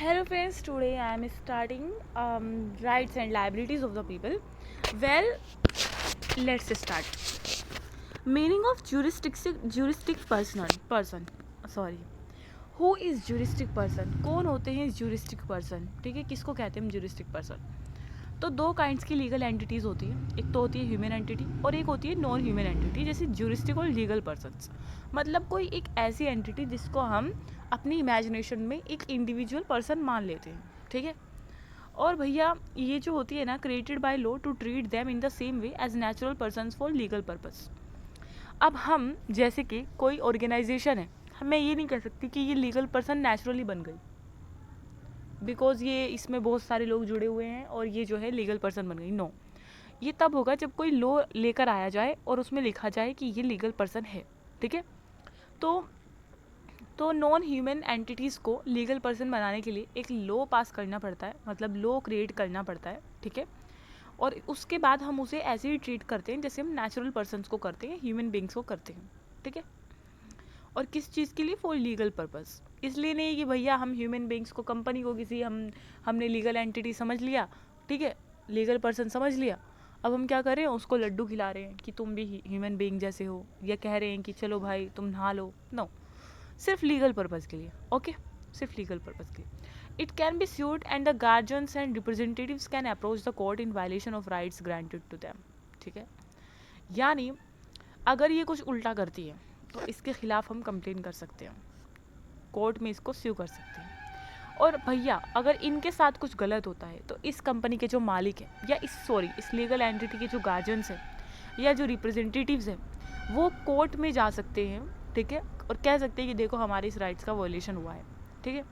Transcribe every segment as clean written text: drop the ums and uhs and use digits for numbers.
Hello friends, today I am starting rights and liabilities of the people. Well, let's start. Meaning of juristic person. Sorry. Who is juristic person? कौन होते हैं juristic person? ठीक है, किसको कहते हैं juristic person? तो दो काइंड्स की लीगल एंटिटीज़ होती है, एक तो होती है ह्यूमन एंटिटी और एक होती है नॉन ह्यूमन एंटिटी, जैसे ज्यूरिस्टिक और लीगल पर्सन्स। मतलब कोई एक ऐसी एंटिटी जिसको हम अपनी इमेजिनेशन में एक इंडिविजुअल पर्सन मान लेते हैं, ठीक है। और भैया ये जो होती है ना, created by law to treat them in the same way as natural persons for legal purpose. अब हम जैसे कि कोई ऑर्गेनाइजेशन है, मैं ये नहीं कह सकती कि ये लीगल पर्सन नेचुरली बन गई, बिकॉज ये इसमें बहुत सारे लोग जुड़े हुए हैं और ये जो है लीगल पर्सन बन गई। नो, ये तब होगा जब कोई लॉ लेकर आया जाए और उसमें लिखा जाए कि ये लीगल पर्सन है, ठीक है। तो नॉन ह्यूमन एंटिटीज़ को लीगल पर्सन बनाने के लिए एक लॉ पास करना पड़ता है, मतलब लॉ क्रिएट करना पड़ता है, ठीक है। और उसके बाद हम उसे ऐसे ही ट्रीट करते हैं जैसे हम नेचुरल पर्सनस को करते हैं, ह्यूमन बींग्स को करते हैं, ठीक है। और किस चीज़ के लिए? For legal purpose. इसलिए नहीं कि भैया हम ह्यूमन बींग्स को, कंपनी को किसी हमने लीगल एंटिटी समझ लिया, ठीक है, लीगल पर्सन समझ लिया, अब हम क्या कर रहे हैं, उसको लड्डू खिला रहे हैं कि तुम भी ह्यूमन बींग जैसे हो, या कह रहे हैं कि चलो भाई तुम नहा लो। नो, सिर्फ लीगल पर्पज़ के लिए, ओके, सिर्फ लीगल पर्पज़ के लिए। It can be sued and the guardians and representatives can approach the court in violation of rights granted to them, ठीक है। यानी अगर ये कुछ उल्टा करती है तो इसके खिलाफ हम कंप्लेन कर सकते हैं, कोर्ट में इसको स्यू कर सकते हैं। और भैया अगर इनके साथ कुछ गलत होता है तो इस कंपनी के जो मालिक हैं, या इस लीगल एंटिटी के जो गार्जियंस हैं या जो रिप्रेजेंटेटिव्स हैं, वो कोर्ट में जा सकते हैं, ठीक है, और कह सकते हैं कि देखो हमारे इस राइट्स का वॉयलेशन हुआ है, ठीक है।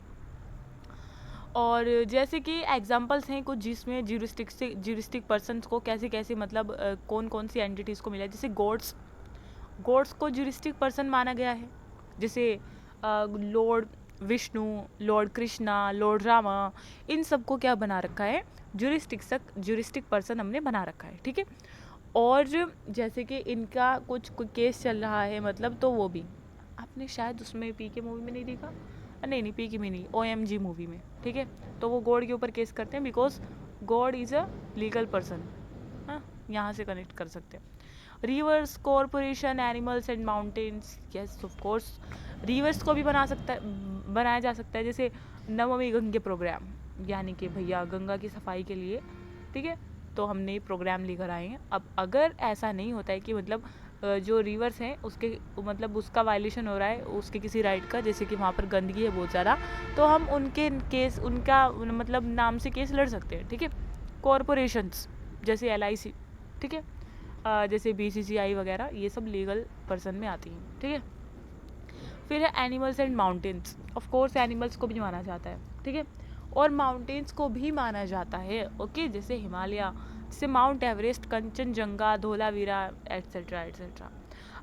और जैसे कि एग्जांपल्स हैं कुछ जिसमें ज्यूरिस्टिक पर्सन्स को कैसे कैसे, मतलब कौन कौन सी एंटिटीज़ को मिला है। जैसे गॉड्स को ज्यूरिस्टिक पर्सन माना गया है, जैसे lord Vishnu, lord Krishna, lord Rama, इन सबको क्या बना रखा है, ज्यूरिस्टिक पर्सन हमने बना रखा है, ठीक है। और जैसे कि इनका कुछ केस चल रहा है, मतलब तो वो भी आपने शायद उसमें पी के मूवी में नहीं देखा, नहीं पी के में नहीं, OMG मूवी में, ठीक है। तो वो गॉड के ऊपर केस करते हैं because God is a legal person. हाँ, यहाँ से कनेक्ट कर सकते हैं। Reverse, corporation, animals and mountains, yes of course reverse को भी बनाया जा सकता है, जैसे नमामि गंगे प्रोग्राम, यानी कि भैया गंगा की सफाई के लिए, ठीक है, तो हमने प्रोग्राम लेकर आए हैं। अब अगर ऐसा नहीं होता है कि मतलब जो रिवर्स हैं उसके, मतलब उसका वायलेशन हो रहा है उसके किसी राइट का, जैसे कि वहाँ पर गंदगी है बहुत ज़्यादा, तो हम उनका मतलब नाम से केस लड़ सकते हैं, ठीक है। कॉरपोरेशंस जैसे LIC, ठीक है, जैसे BCCI वगैरह, ये सब लीगल पर्सन में आती हैं, ठीक है। फिर है animals and mountains, of course animals को भी माना जाता है, ठीक है, और माउंटेन्स को भी माना जाता है, ओके, जैसे हिमालय, जैसे mount Everest, Kanchenjunga, Dholavira, etcetera etcetera.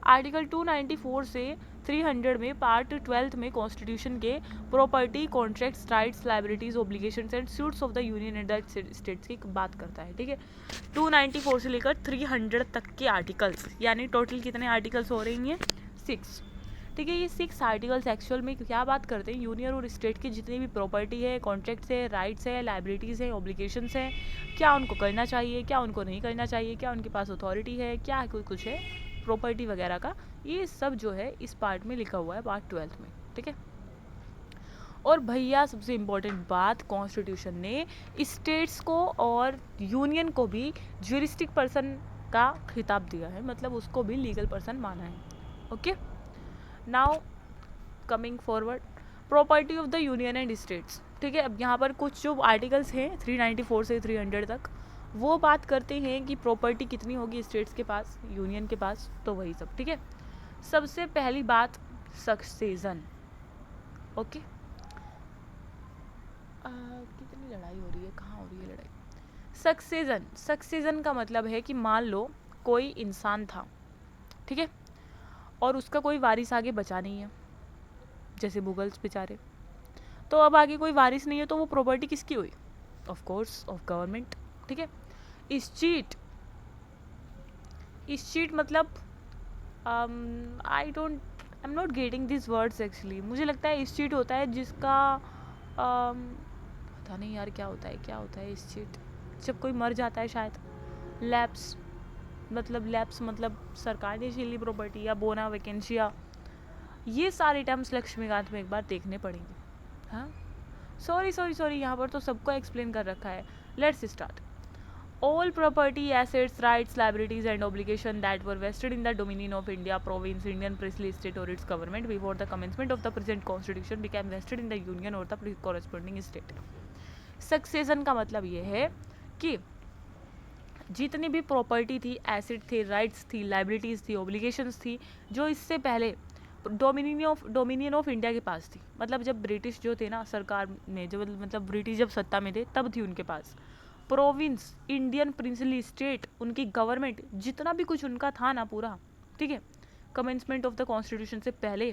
Article 294 से 300 में पार्ट 12 में कॉन्स्टिट्यूशन के property, contracts, rights, liabilities, obligations and suits of the union and the states की बात करता है, ठीक है। 294 से लेकर 300 तक के आर्टिकल्स, यानी टोटल कितने आर्टिकल्स हो रही हैं, 6, ठीक है। ये 6 आर्टिकल्स एक्चुअल में क्या बात करते हैं, यूनियन और स्टेट की जितनी भी प्रॉपर्टी है, कॉन्ट्रैक्ट्स है, राइट्स है, लाइबिलिटीज़ है, ऑब्लिगेशंस हैं, क्या उनको करना चाहिए, क्या उनको नहीं करना चाहिए, क्या उनके पास अथॉरिटी है, क्या कुछ है प्रॉपर्टी वगैरह का, ये सब जो है इस पार्ट में लिखा हुआ है, पार्ट 12 में, ठीक है। और भैया सबसे इम्पोर्टेंट बात, कॉन्स्टिट्यूशन ने स्टेट्स को और यूनियन को भी ज्यूरिस्टिक पर्सन का खिताब दिया है, मतलब उसको भी लीगल पर्सन माना है, okay. Now coming forward, property of the union and states, ठीक है। अब यहाँ पर कुछ जो आर्टिकल्स हैं 394 से 300 तक, वो बात करते हैं कि प्रॉपर्टी कितनी होगी स्टेट्स के पास, यूनियन के पास, तो वही सब, ठीक है। सबसे पहली बात, सक्सेशन, ओके। कितनी लड़ाई हो रही है, कहाँ हो रही है लड़ाई। सक्सेशन का मतलब है कि मान लो कोई इंसान था, ठीक है, और उसका कोई वारिस आगे बचा नहीं है, जैसे मुगल्स बेचारे, तो अब आगे कोई वारिस नहीं है, तो वो प्रॉपर्टी किसकी हुई, ऑफ कोर्स ऑफ गवर्नमेंट, ठीक है। इस चीट मतलब I am not getting this words actually, मुझे लगता है इस चीट होता है जिसका पता नहीं यार क्या होता है इस चीट। जब कोई मर जाता है शायद, लैप्स मतलब सरकार ने छीन ली प्रॉपर्टी या बोना वैकेंशिया, ये सारे टर्म्स लक्ष्मीकांत में एक बार देखने पड़ेंगे। हाँ सॉरी यहाँ पर तो सबको एक्सप्लेन कर रखा है। Let's start. All property, assets, rights, liabilities and obligations that were vested in the dominion of India, province, Indian princely state or its government before the commencement of the present constitution became vested in the union or the corresponding state. Succession का मतलब ये है कि जितनी भी property थी, asset थे, rights थी, लाइबिलिटीज़ थी, ओब्लिगेशंस थी, जो इससे पहले डोमिनियन ऑफ इंडिया के पास थी, मतलब जब ब्रिटिश जो थे ना सरकार में, जो मतलब ब्रिटिश जब सत्ता में थे तब थी उनके पास। प्रोविंस, इंडियन प्रिंसली स्टेट, उनकी गवर्नमेंट, जितना भी कुछ उनका था ना पूरा, ठीक है, कमेंसमेंट ऑफ द कॉन्स्टिट्यूशन से पहले,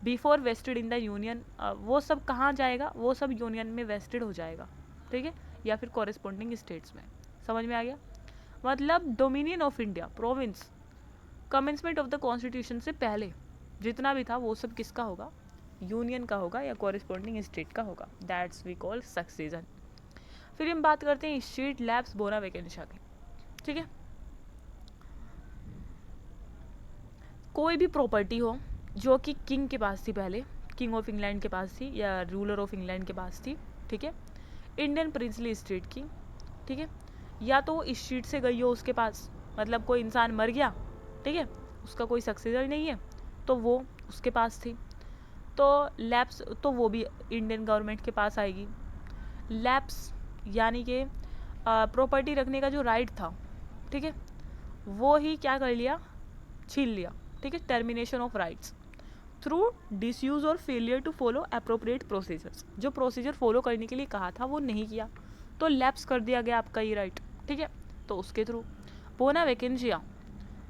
before vested in the union, वो सब कहाँ जाएगा, वो सब यूनियन में वेस्टेड हो जाएगा, ठीक है, या फिर कॉरेस्पॉन्डिंग स्टेट्स में। समझ में आ गया? मतलब dominion of India, province, commencement of the constitution से पहले जितना भी था वो सब किसका होगा? यूनियन का होगा या कॉरेस्पॉन्डिंग स्टेट का होगा। That's we call succession. फिर हम बात करते हैं स्टेट, लैब्स, बोना वैकेंशिया की, ठीक है। कोई भी प्रॉपर्टी हो जो कि किंग के पास थी पहले, किंग ऑफ इंग्लैंड के पास थी या रूलर ऑफ इंग्लैंड के पास थी, ठीक है, इंडियन प्रिंसली स्टेट की, ठीक है, या तो इस स्टेट से गई हो उसके पास, मतलब कोई इंसान मर गया, ठीक है, उसका कोई सक्सेसर नहीं है तो वो उसके पास थी, तो लैब्स तो वो भी इंडियन गवर्नमेंट के पास आएगी। लैब्स यानी कि प्रॉपर्टी रखने का जो राइट था, ठीक है, वो ही क्या कर लिया, छीन लिया, ठीक है, termination of rights through disuse और failure to follow appropriate procedures, जो प्रोसीजर फॉलो करने के लिए कहा था वो नहीं किया तो लैप्स कर दिया गया आपका ये राइट, ठीक है, तो उसके थ्रू। बोना वैकेंशिया,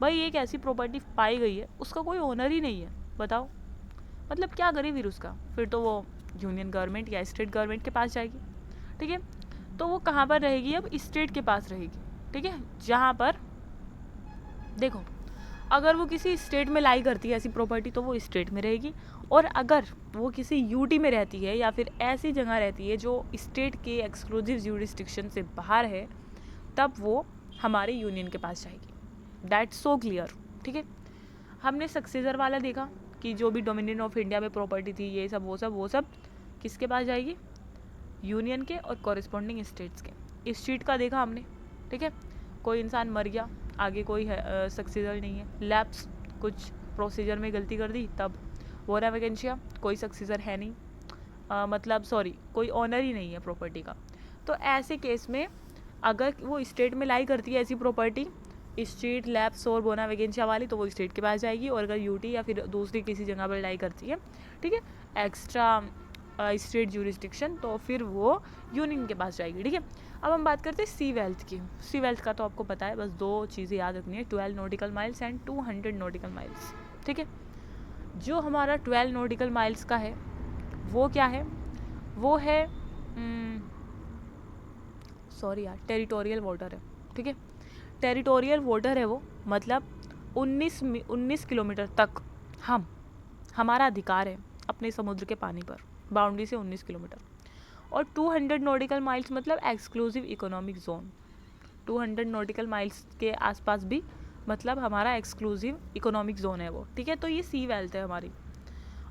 भाई एक ऐसी प्रॉपर्टी पाई गई है उसका कोई ओनर ही नहीं है, बताओ, मतलब क्या करे फिर उसका, फिर तो वो यूनियन गवर्नमेंट या स्टेट गवर्नमेंट के पास जाएगी, ठीक है, तो वो कहाँ पर रहेगी, अब स्टेट के पास रहेगी, ठीक है, जहाँ पर देखो अगर वो किसी स्टेट में लाई करती है ऐसी प्रॉपर्टी तो वो स्टेट में रहेगी, और अगर वो किसी यूटी में रहती है या फिर ऐसी जगह रहती है जो स्टेट के एक्सक्लूसिव ज्यूरिसडिक्शन से बाहर है, तब वो हमारे यूनियन के पास जाएगी। दैट्स सो क्लियर, ठीक है। हमने सक्सेसर वाला देखा कि जो भी डोमिनियन ऑफ इंडिया में प्रॉपर्टी थी, ये सब वो सब किसके पास जाएगी, यूनियन के और कॉरेस्पॉन्डिंग स्टेट्स के। इस स्टेट का देखा हमने, ठीक है, कोई इंसान मर गया, आगे कोई सक्सेसर नहीं है, लैप्स, कुछ प्रोसीजर में गलती कर दी तब। बोना वैकेंशिया, कोई सक्सेसर है नहीं, मतलब सॉरी कोई ऑनर ही नहीं है प्रॉपर्टी का, तो ऐसे केस में अगर वो स्टेट में लाई करती है ऐसी प्रॉपर्टी, स्टेट, लैप्स और बोना वैकेंशिया वाली, तो वो स्टेट के पास जाएगी, और अगर यूटी या फिर दूसरी किसी जगह पर लाई करती है, ठीक है, एक्स्ट्रा स्टेट ज्यूरिसडिक्शन, तो फिर वो यूनियन के पास जाएगी, ठीक है। अब हम बात करते हैं सी वेल्थ की। सी वेल्थ का तो आपको पता है, बस दो चीज़ें याद रखनी है, 12 nautical miles and 200 nautical miles, ठीक है। जो हमारा 12 नॉटिकल माइल्स का है वो क्या है, वो है सॉरी यार, टेरिटोरियल वाटर है, ठीक है, टेरिटोरियल वाटर है वो, मतलब 19 किलोमीटर तक हमारा अधिकार है अपने समुद्र के पानी पर, बाउंड्री से 19 किलोमीटर। और 200 नॉटिकल माइल्स मतलब exclusive economic zone, 200 nautical miles के आसपास भी मतलब हमारा एक्सक्लूसिव इकोनॉमिक जोन है वो, ठीक है। तो ये सी वेल्थ है हमारी,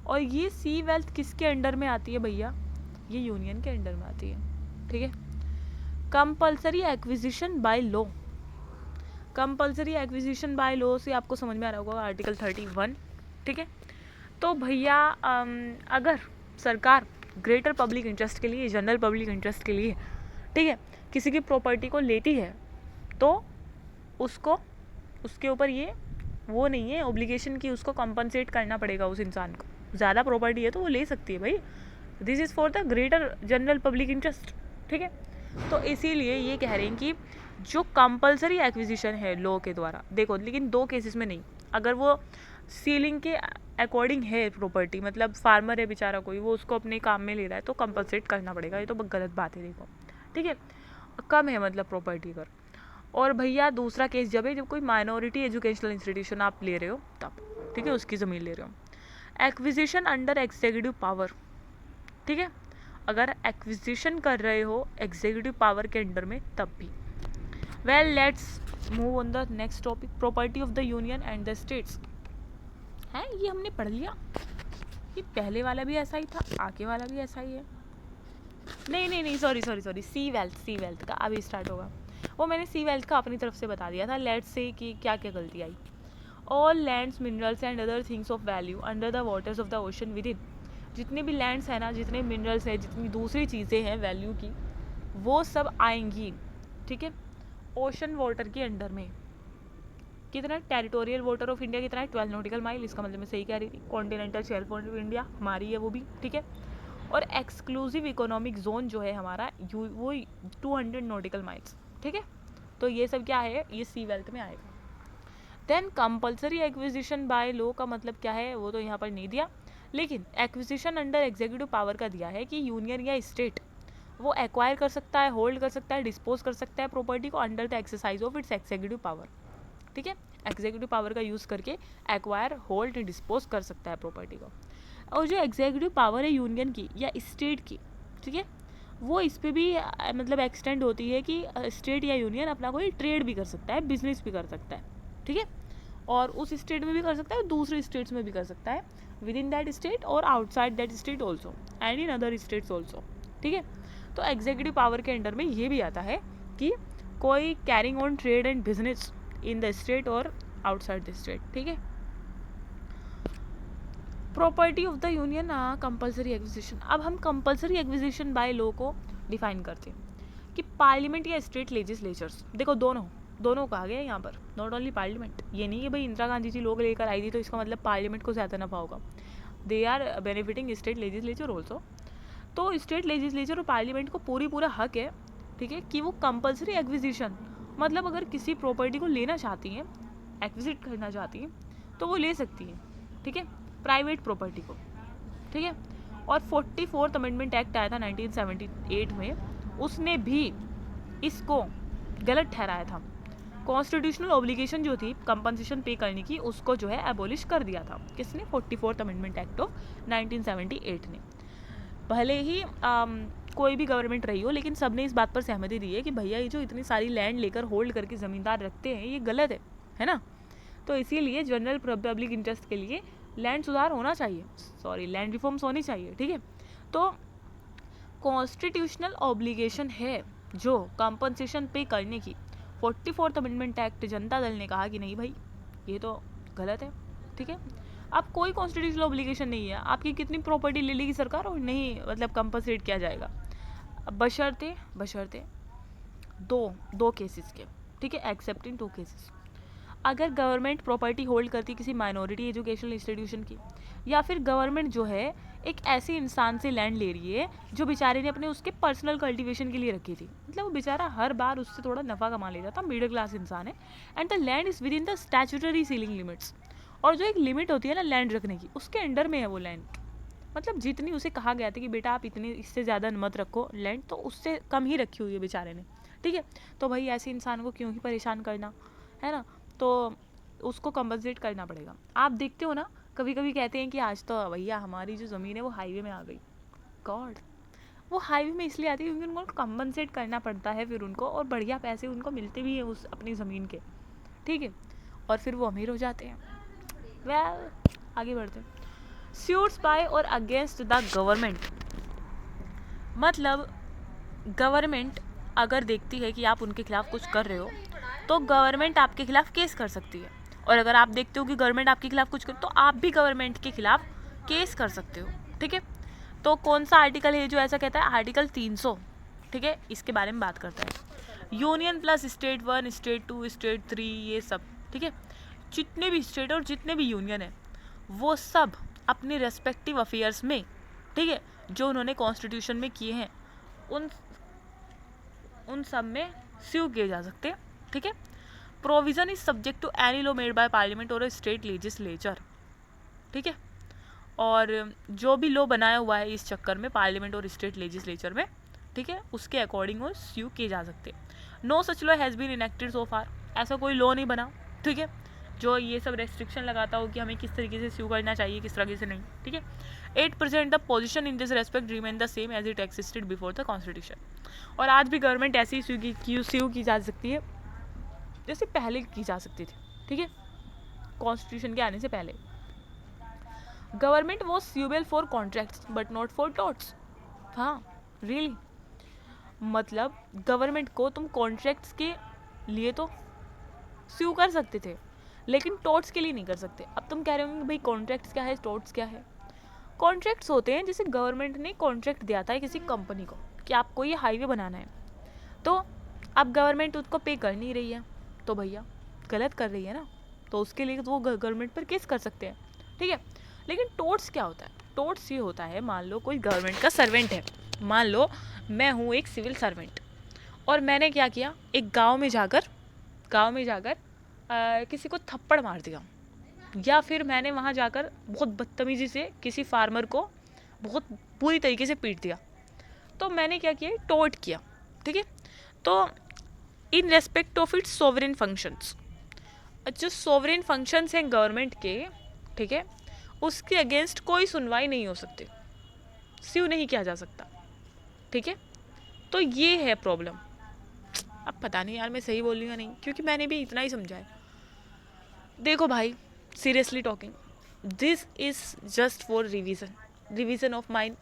और ये सी वेल्थ किसके अंडर में आती है भैया, ये यूनियन के अंडर में आती है, ठीक है। Compulsory acquisition by law, compulsory acquisition by law से आपको समझ में आ रहा होगा आर्टिकल 31, ठीक है। तो भैया अगर सरकार ग्रेटर पब्लिक इंटरेस्ट के लिए, जनरल पब्लिक इंटरेस्ट के लिए, ठीक है, किसी की प्रॉपर्टी को लेती है तो उसको उसके ऊपर ये वो नहीं है ऑब्लिगेशन की, उसको कंपनसेट करना पड़ेगा उस इंसान को। ज़्यादा प्रॉपर्टी है तो वो ले सकती है भाई, this is for the greater general public interest, ठीक है। तो इसीलिए ये कह रहे हैं कि जो कंपल्सरी एक्विजिशन है लॉ के द्वारा, देखो लेकिन दो केसेस में नहीं, अगर वो सीलिंग के अकॉर्डिंग है प्रॉपर्टी, मतलब फार्मर है बेचारा कोई, वो उसको अपने काम में ले रहा है तो कंपलसेट करना पड़ेगा, ये तो गलत बात है, देखो, ठीक है, कम है मतलब प्रॉपर्टी अगर। और भैया दूसरा केस जब है जब कोई माइनॉरिटी एजुकेशनल इंस्टीट्यूशन आप ले रहे हो तब, ठीक है, उसकी ज़मीन ले रहे हो। एक्विजिशन अंडर एग्जीक्यूटिव पावर, ठीक है, अगर एक्विजिशन कर रहे हो एग्जीक्यूटिव पावर के अंडर में तब भी। Well let's move on the next topic, property of the union and the states. है ये हमने पढ़ लिया, ये पहले वाला भी ऐसा ही था, आगे वाला भी ऐसा ही है। नहीं सॉरी सी वेल्थ का अभी स्टार्ट होगा। वो मैंने सी वेल्थ का अपनी तरफ से बता दिया था। लेट्स से कि क्या क्या गलती आई। All lands minerals and other things of value under the waters of the ocean within. जितने भी लैंड्स हैं ना, जितने मिनरल्स हैं, जितनी दूसरी चीज़ें हैं वैल्यू की, वो सब आएंगी, ठीक है, ओशन वाटर के अंडर में। कितना टेरिटोरियल वाटर ऑफ इंडिया कितना है, 12 नॉटिकल माइल। इसका मतलब मैं सही कह रही थी, कॉन्टिनेंटल शेल्फ ऑफ इंडिया हमारी है वो भी, ठीक है। और एक्सक्लूसिव इकोनॉमिक जोन जो है हमारा वो 200 नॉटिकल माइल्स, ठीक है। तो ये सब क्या है, ये सी वेल्थ में आएगा। Then compulsory acquisition by law का मतलब क्या है वो तो यहाँ पर नहीं दिया, लेकिन एक्विजिशन अंडर एग्जीक्यूटिव पावर का दिया है कि यूनियन या स्टेट वो एक्वायर कर सकता है, होल्ड कर सकता है, डिस्पोज कर सकता है प्रॉपर्टी को under the exercise of its executive power, ठीक है। एग्जीक्यूटिव पावर का यूज़ करके एक्वायर, होल्ड, डिस्पोज कर सकता है प्रॉपर्टी को। और जो एग्जीक्यूटिव पावर है यूनियन की या स्टेट की, ठीक है, वो इस पर भी मतलब एक्सटेंड होती है कि स्टेट या यूनियन अपना कोई ट्रेड भी कर सकता है, बिजनेस भी कर सकता है, ठीक है, और उस स्टेट में भी कर सकता है, दूसरे स्टेट्स में भी कर सकता है, विद इन दैट स्टेट और outside that state also and in other states also, ठीक है। तो एग्जीक्यूटिव पावर के अंडर में ये भी आता है कि कोई carrying on trade and business in the state और आउटसाइड द स्टेट, ठीक है। Property of the union compulsory acquisition. अब हम कंपल्सरी एक्विजिशन बाय लॉ को डिफाइन करते हैं कि पार्लियामेंट या स्टेट लेजिस्लेचर्स, देखो दोनों का आ गया यहाँ पर, नॉट ओनली पार्लियामेंट। ये नहीं कि भाई इंदिरा गांधी जी लोग लेकर आई थी तो इसका मतलब पार्लियामेंट को ज़्यादा नफा होगा। They are benefiting state legislature also. तो स्टेट लेजिस्लेचर और पार्लियामेंट को पूरा हक है, ठीक है, कि वो कंपल्सरी एक्विजिशन, मतलब अगर किसी प्रॉपर्टी को लेना चाहती हैं, एक्विजिट करना चाहती हैं, तो वो ले सकती हैं, ठीक है, प्राइवेट प्रॉपर्टी को, ठीक है। और 44th अमेंडमेंट एक्ट आया था 1978 में, उसने भी इसको गलत ठहराया था। कॉन्स्टिट्यूशनल ऑब्लिगेशन जो थी कंपनसेशन पे करने की, उसको जो है एबॉलिश कर दिया था। किसने? 44th अमेंडमेंट एक्ट ऑफ 1978 ने। भले ही कोई भी गवर्नमेंट रही हो, लेकिन सबने इस बात पर सहमति दी है कि भैया ये जो इतनी सारी लैंड लेकर होल्ड करके ज़मींदार रखते हैं, ये गलत है ना। तो इसीलिए जनरल पब्लिक इंटरेस्ट के लिए लैंड सुधार होना चाहिए, लैंड रिफॉर्म्स होनी चाहिए, ठीक है। तो कॉन्स्टिट्यूशनल ऑब्लिगेशन है जो कंपनसेशन पे करने की। 44th amendment act Janata Dal ने कहा कि नहीं भाई ये तो गलत है, ठीक है। अब कोई कॉन्स्टिट्यूशनल ऑब्लिगेशन नहीं है, आपकी कितनी प्रॉपर्टी ले लेगी सरकार और नहीं मतलब कंपनसेट किया जाएगा, बशर्ते दो केसेस के, ठीक है, एक्सेप्ट इन 2 केसेस। अगर गवर्नमेंट प्रॉपर्टी होल्ड करती किसी माइनॉरिटी एजुकेशनल इंस्टीट्यूशन की, या फिर गवर्नमेंट जो है एक ऐसे इंसान से लैंड ले रही है जो बेचारे ने अपने उसके पर्सनल कल्टीवेशन के लिए रखी थी, मतलब वो बेचारा हर बार उससे थोड़ा नफ़ा कमा लेता था, मिडिल क्लास इंसान है, and the land is with in the statutory ceiling limits. और जो एक लिमिट होती है ना लैंड रखने की, उसके अंडर में है वो लैंड, मतलब जितनी उसे कहा गया था कि बेटा आप इतनी इससे ज़्यादा मत रखो लैंड, तो उससे कम ही रखी हुई है बेचारे ने, ठीक है। तो भाई ऐसे इंसान को क्यों ही परेशान करना, है ना, तो उसको कंपनसेट करना पड़ेगा। आप देखते हो ना, कभी कभी कहते हैं कि आज तो भैया हमारी जो ज़मीन है वो हाईवे में आ गई। गॉड, वो हाईवे में इसलिए आती है क्योंकि उनको कंपनसेट करना पड़ता है फिर उनको, और बढ़िया पैसे उनको मिलते भी हैं उस अपनी ज़मीन के, ठीक है, और फिर वो अमीर हो जाते हैं। वेल आगे बढ़ते हैं। सूट्स बाय और अगेंस्ट द गवर्नमेंट, मतलब गवर्नमेंट अगर देखती है कि आप उनके खिलाफ कुछ कर रहे हो तो गवर्नमेंट आपके खिलाफ केस कर सकती है, और अगर आप देखते हो कि गवर्नमेंट आपके खिलाफ कुछ कर तो आप भी गवर्नमेंट के खिलाफ केस कर सकते हो, ठीक है। तो कौन सा आर्टिकल है जो ऐसा कहता है? आर्टिकल 300, ठीक है, इसके बारे में बात करता है। Union plus state 1, state 2, state 3, ये सब, ठीक है, जितने भी स्टेट और जितने भी यूनियन है वो सब अपने रेस्पेक्टिव अफेयर्स में, ठीक है, जो उन्होंने कॉन्स्टिट्यूशन में किए हैं उन सब में स्यू किए जा सकते हैं, ठीक है। Provision is subject to any law made by parliament और स्टेट लेजिस्लेचर, ठीक है, और जो भी लॉ बनाया हुआ है इस चक्कर में पार्लियामेंट और स्टेट लेजिस्लेचर में, ठीक है, उसके अकॉर्डिंग वो स्यू किए जा सकते हैं। No such law has been enacted so far, ऐसा कोई लॉ नहीं बना, ठीक है, जो ये सब रेस्ट्रिक्शन लगाता हो कि हमें किस तरीके से स्यू करना चाहिए, किस तरीके से नहीं, ठीक है। 8% the position in this respect remain the same as it existed before the constitution. और आज भी गवर्नमेंट ऐसे ही स्यू की जा सकती है जैसे पहले की जा सकती थी, ठीक है, कॉन्स्टिट्यूशन के आने से पहले। Government was suable for contracts but not for torts. हाँ रियली, मतलब गवर्नमेंट को तुम कॉन्ट्रैक्ट्स के लिए तो स्यू कर सकते थे लेकिन टॉट्स के लिए नहीं कर सकते। अब तुम कह रहे होंगे भाई कॉन्ट्रैक्ट्स क्या है, टॉट्स क्या है। कॉन्ट्रैक्ट्स होते हैं जैसे गवर्नमेंट ने कॉन्ट्रैक्ट दिया था किसी कंपनी को कि आपको ये हाईवे बनाना है, तो अब गवर्नमेंट उसको पे कर नहीं रही है तो भैया गलत कर रही है ना, तो उसके लिए तो वो गवर्नमेंट पर केस कर सकते हैं, ठीक है। लेकिन टॉट्स क्या होता है? टॉट्स ये होता है, मान लो कोई गवर्नमेंट का सर्वेंट है, मान लो मैं हूँ एक सिविल सर्वेंट और मैंने क्या किया, एक गांव में जाकर किसी को थप्पड़ मार दिया, या फिर मैंने वहाँ जाकर बहुत बदतमीज़ी से किसी फार्मर को बहुत बुरी तरीके से पीट दिया, तो मैंने क्या किया, टॉट किया, ठीक है। तो इन respect of its sovereign functions, जो सोवरेन फंक्शंस हैं गवर्नमेंट के, ठीक है, उसके अगेंस्ट कोई सुनवाई नहीं हो सकती, स्यू नहीं किया जा सकता, ठीक है। तो ये है प्रॉब्लम। अब पता नहीं यार मैं सही बोल रही हूँ नहीं, क्योंकि मैंने भी इतना ही समझा है। देखो भाई seriously talking, this is just for revision of mind,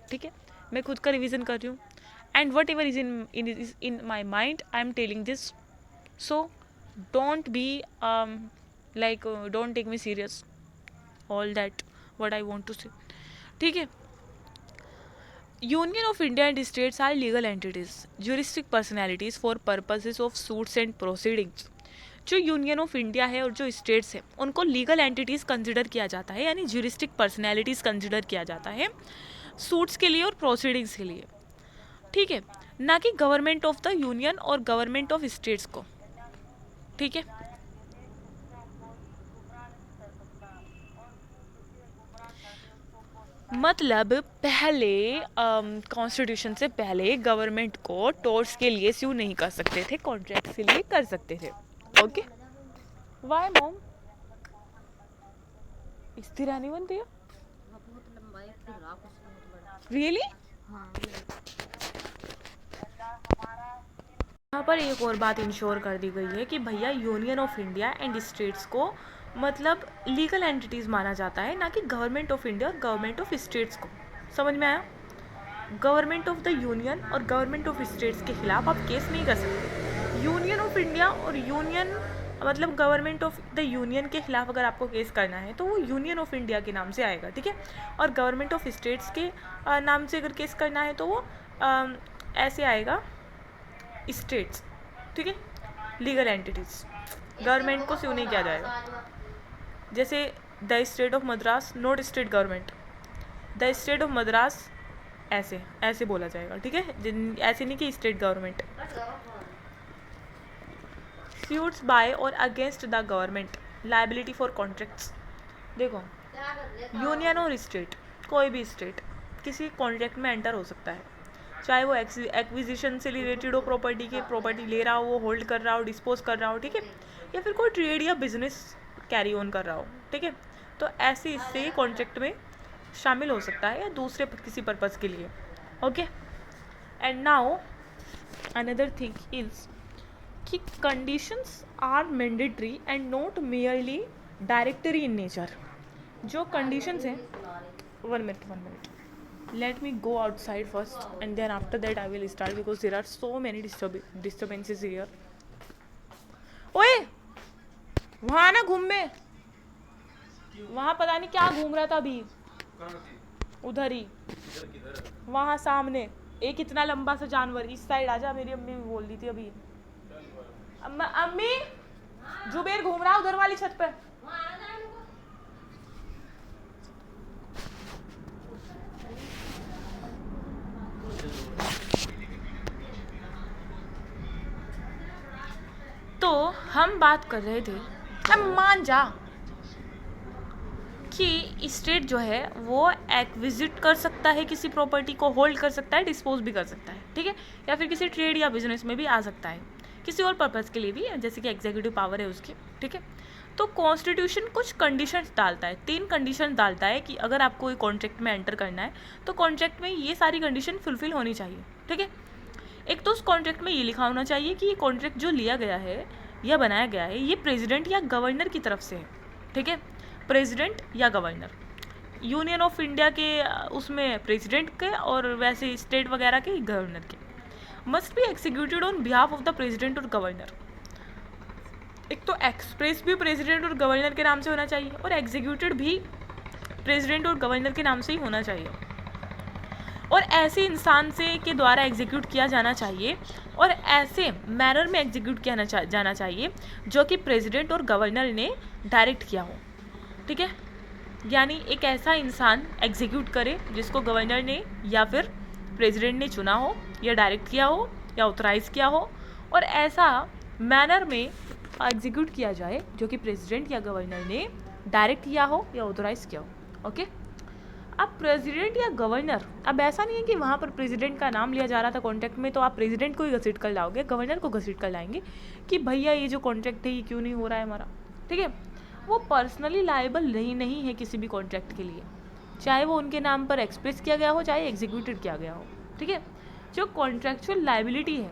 ठीक है, मैं खुद का रिवीजन कर रही हूँ, and whatever is in my mind I am telling this, so don't be like don't take me serious all that what I want to say, ठीक है। Union of India and states are legal entities, juristic personalities for purposes of suits and proceedings. जो union of India है और जो states है उनको legal entities consider किया जाता है, यानी ज्यूरिस्टिक पर्सनैलिटीज़ कंसिडर किया जाता है सूट्स के लिए और प्रोसीडिंग्स के लिए, ठीक है, ना कि गवर्नमेंट ऑफ द यूनियन और गवर्नमेंट ऑफ स्टेट्स को, ठीक है। मतलब पहले कॉन्स्टिट्यूशन से पहले गवर्नमेंट को टॉर्ट्स के लिए स्यू नहीं कर सकते थे, कॉन्ट्रैक्ट के लिए कर सकते थे, ओके। वाई मॉम स्थिर नहीं बनती है रियली? यहाँ पर एक और बात इंश्योर कर दी गई है कि भैया union of India and states को मतलब लीगल एंटिटीज़ माना जाता है, ना कि गवर्नमेंट ऑफ इंडिया और गवर्नमेंट ऑफ स्टेट्स को। समझ में आया? गवर्नमेंट ऑफ द यूनियन और गवर्नमेंट ऑफ स्टेट्स के खिलाफ आप केस नहीं कर सकते। यूनियन ऑफ इंडिया और यूनियन मतलब गवर्नमेंट ऑफ द यूनियन के खिलाफ अगर आपको केस करना है तो वो यूनियन ऑफ इंडिया के नाम से आएगा, ठीक है। और गवर्नमेंट ऑफ स्टेट्स के नाम से अगर केस करना है तो वो ऐसे आएगा, स्टेट्स, ठीक है, लीगल एंटिटीज़। गवर्नमेंट को स्यू नहीं किया जाएगा। जैसे the state of Madras not state government, the state of Madras ऐसे बोला जाएगा, ठीक है, ऐसे नहीं कि स्टेट गवर्नमेंट। स्यूट्स बाय और against the government, liability for contracts. देखो यूनियन और स्टेट, कोई भी स्टेट किसी कॉन्ट्रैक्ट में एंटर हो सकता है, चाहे वो एक्विजिशन से रिलेटेड हो, प्रॉपर्टी ले रहा हो, वो होल्ड कर रहा हो, डिस्पोज कर रहा हो, ठीक है, या फिर कोई ट्रेड या बिजनेस कैरी ऑन कर रहा हो, ठीक है। तो ऐसे इससे कॉन्ट्रैक्ट में शामिल हो सकता है या दूसरे किसी पर्पज़ के लिए, okay. And now another thing is कि conditions are mandatory and not merely directory in nature. जो कंडीशंस हैं, one minute, let me go outside first and then after that I will start because there are so many disturbances here. ओए वहाँ ना घूम में, वहाँ पता नहीं क्या घूम रहा था अभी, उधर ही, वहाँ सामने एक इतना लंबा सा जानवर, इस साइड आजा, मेरी अम्मी भी बोल रही थी अभी। अम्मी जुबेर घूम रहा उधर वाली छत पे। तो हम बात कर रहे थे, अब मान जा कि स्टेट जो है वो एक्विजिट कर सकता है, किसी प्रॉपर्टी को होल्ड कर सकता है, डिस्पोज भी कर सकता है, ठीक है, या फिर किसी ट्रेड या बिजनेस में भी आ सकता है, किसी और पर्पज़ के लिए भी, जैसे कि एग्जीक्यूटिव पावर है उसकी, ठीक है। तो कॉन्स्टिट्यूशन कुछ कंडीशंस डालता है, 3 कंडीशन डालता है कि अगर आपको एक कॉन्ट्रैक्ट में एंटर करना है तो कॉन्ट्रैक्ट में ये सारी कंडीशन फुलफिल होनी चाहिए, ठीक है। एक तो उस कॉन्ट्रैक्ट में ये लिखा होना चाहिए कि ये कॉन्ट्रैक्ट जो लिया गया है या बनाया गया है ये प्रेसिडेंट या गवर्नर की तरफ से है, ठीक है, प्रेसिडेंट या गवर्नर। यूनियन ऑफ इंडिया के उसमें प्रेसिडेंट के और वैसे स्टेट वगैरह के गवर्नर के। Must be executed on behalf of the president और गवर्नर। एक तो एक्सप्रेस भी प्रेसिडेंट और गवर्नर के नाम से होना चाहिए और एग्जीक्यूटेड भी प्रेसिडेंट और गवर्नर के नाम से ही होना चाहिए, और ऐसे इंसान से के द्वारा एग्जीक्यूट किया जाना चाहिए और ऐसे मैनर में एग्जीक्यूट किया जाना चाहिए जो कि प्रेसिडेंट और गवर्नर ने डायरेक्ट किया हो, ठीक है। यानी एक ऐसा इंसान एग्जीक्यूट करे जिसको गवर्नर ने या फिर प्रेसिडेंट ने चुना हो या डायरेक्ट किया हो या ऑथराइज किया हो, और ऐसा मैनर में एग्जीक्यूट किया जाए जो कि प्रेसिडेंट या गवर्नर ने डायरेक्ट किया हो या ऑथराइज किया हो, ओके। अब प्रेसिडेंट या गवर्नर, अब ऐसा नहीं है कि वहाँ पर प्रेसिडेंट का नाम लिया जा रहा था कॉन्ट्रैक्ट में तो आप प्रेसिडेंट को ही घसीट कर लाओगे, गवर्नर को घसीट कर लाएंगे कि भैया ये जो कॉन्ट्रैक्ट है ये क्यों नहीं हो रहा है हमारा, ठीक है। वो पर्सनली लायबल नहीं है किसी भी कॉन्ट्रैक्ट के लिए, चाहे वो उनके नाम पर एक्सप्रेस किया गया हो चाहे एग्जीक्यूटेड किया गया हो, ठीक है। जो कॉन्ट्रैक्चुअल लायबिलिटी है,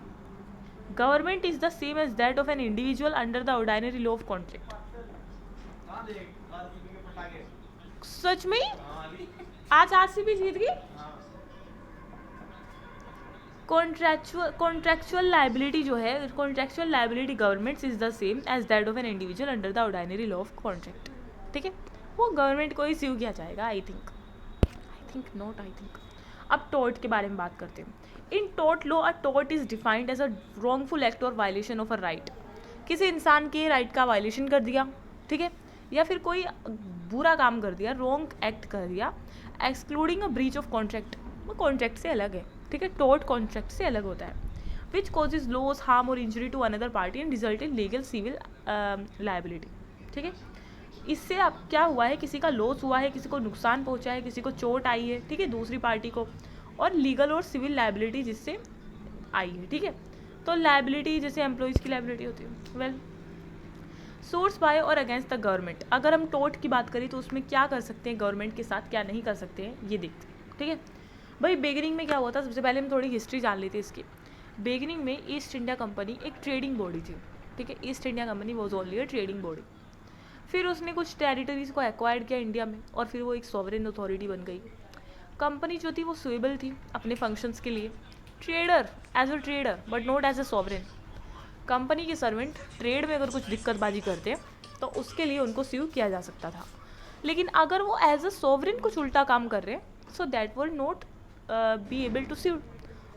government is the same as that of an individual under the ordinary law of contract. सच में आज आरसीबी जीत गई। कॉन्ट्रैक्चुअल लायबिलिटी जो है, contractual liability government is the same as that of an individual under the ordinary law of contract, ठीक है। वो गवर्नमेंट को ही स्यू किया जाएगा, I think not I think. अब टॉर्ट के बारे में बात करते हैं। In tort law a tort is defined as a wrongful act और वायलेशन ऑफ अ राइट। किसी इंसान के राइट का वायलेशन कर दिया, ठीक है, या फिर कोई बुरा काम कर दिया, रॉन्ग एक्ट कर दिया, excluding a breach of contract. वो कॉन्ट्रैक्ट से अलग है, ठीक है, टॉर्ट कॉन्ट्रैक्ट से अलग होता है। विच कॉजेज लॉस हार्म और injury to another party and result in legal civil liability, ठीक है। इससे अब क्या हुआ है, किसी का लॉस हुआ है, किसी को नुकसान पहुंचा है, किसी को चोट आई है, ठीक है, दूसरी पार्टी को, और लीगल और सिविल लायबिलिटी जिससे आई है, ठीक है। तो लायबिलिटी जैसे एम्प्लॉइज की लायबिलिटी होती है, वेल सोर्स बाय और अगेंस्ट द गवर्नमेंट। अगर हम टोर्ट की बात करें तो उसमें क्या कर सकते हैं गवर्नमेंट के साथ, क्या नहीं कर सकते हैं, ये देखते हैं, ठीक है। भाई बिगिनिंग में क्या हुआ था, सबसे पहले हम थोड़ी हिस्ट्री जान लेते हैं इसकी। बिगिनिंग में ईस्ट इंडिया कंपनी एक ट्रेडिंग बॉडी थी, ठीक है, east India company was only a trading body. फिर उसने कुछ टेरिटरीज को एक्वायर्ड किया इंडिया में और फिर वो एक सॉवरेन अथॉरिटी बन गई। कंपनी जो थी वो सुएबल थी अपने फंक्शंस के लिए, trader as a trader but not as a sovereign. Company के सर्वेंट ट्रेड में अगर कुछ दिक्कतबाजी करते तो उसके लिए उनको स्यू किया जा सकता था, लेकिन अगर वो एज अ सॉवरेन कुछ उल्टा काम कर रहे हैं so that will not be able to sue,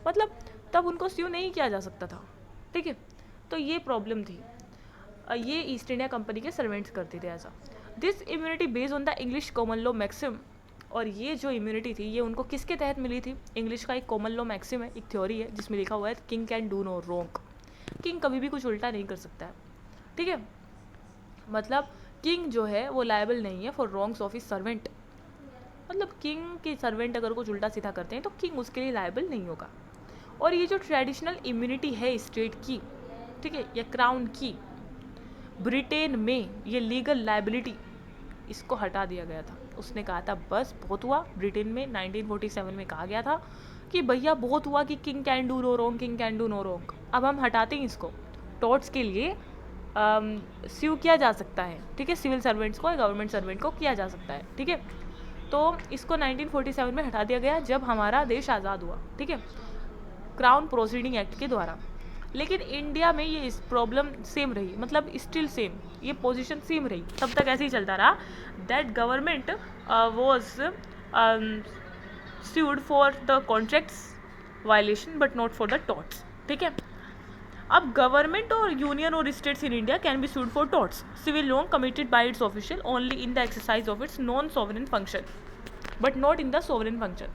मतलब तब उनको स्यू नहीं किया जा सकता था, ठीक है। तो ये प्रॉब्लम थी, ये ईस्ट इंडिया कंपनी के सर्वेंट्स करते थे ऐसा। This immunity based on the English common law maxim, और ये जो इम्यूनिटी थी ये उनको किसके तहत मिली थी, इंग्लिश का एक कॉमन लॉ मैक्सिम है, एक थ्योरी है जिसमें लिखा हुआ है king can do no wrong. King कभी भी कुछ उल्टा नहीं कर सकता है, ठीक है, मतलब किंग जो है वो लायबल नहीं है for wrongs of his servant. मतलब किंग के सर्वेंट अगर कुछ उल्टा सीधा करते हैं तो किंग उसके लिए लायबल नहीं होगा। और ये जो ट्रेडिशनल इम्यूनिटी है स्टेट की, ठीक है, या क्राउन की, ब्रिटेन में ये लीगल लायबिलिटी इसको हटा दिया गया था। उसने कहा था बस बहुत हुआ, ब्रिटेन में 1947 में कहा गया था कि भैया बहुत हुआ कि king can do no wrong, king can do no wrong, अब हम हटाते हैं इसको। टॉर्ट्स के लिए स्यू किया जा सकता है, ठीक है, सिविल सर्वेंट्स को, गवर्नमेंट सर्वेंट को किया जा सकता है, ठीक है। तो इसको 1947 में हटा दिया गया जब हमारा देश आज़ाद हुआ, ठीक है, क्राउन प्रोसीडिंग एक्ट के द्वारा। लेकिन इंडिया में ये इस प्रॉब्लम सेम रही, मतलब स्टिल सेम, ये पोजीशन सेम रही, तब तक ऐसे ही चलता रहा that government was sued for the contracts violation but not for the torts, ठीक है। अब गवर्नमेंट और यूनियन और states in India can be sued for torts civil wrong committed by its official only in the exercise of its non sovereign function but not in the sovereign function।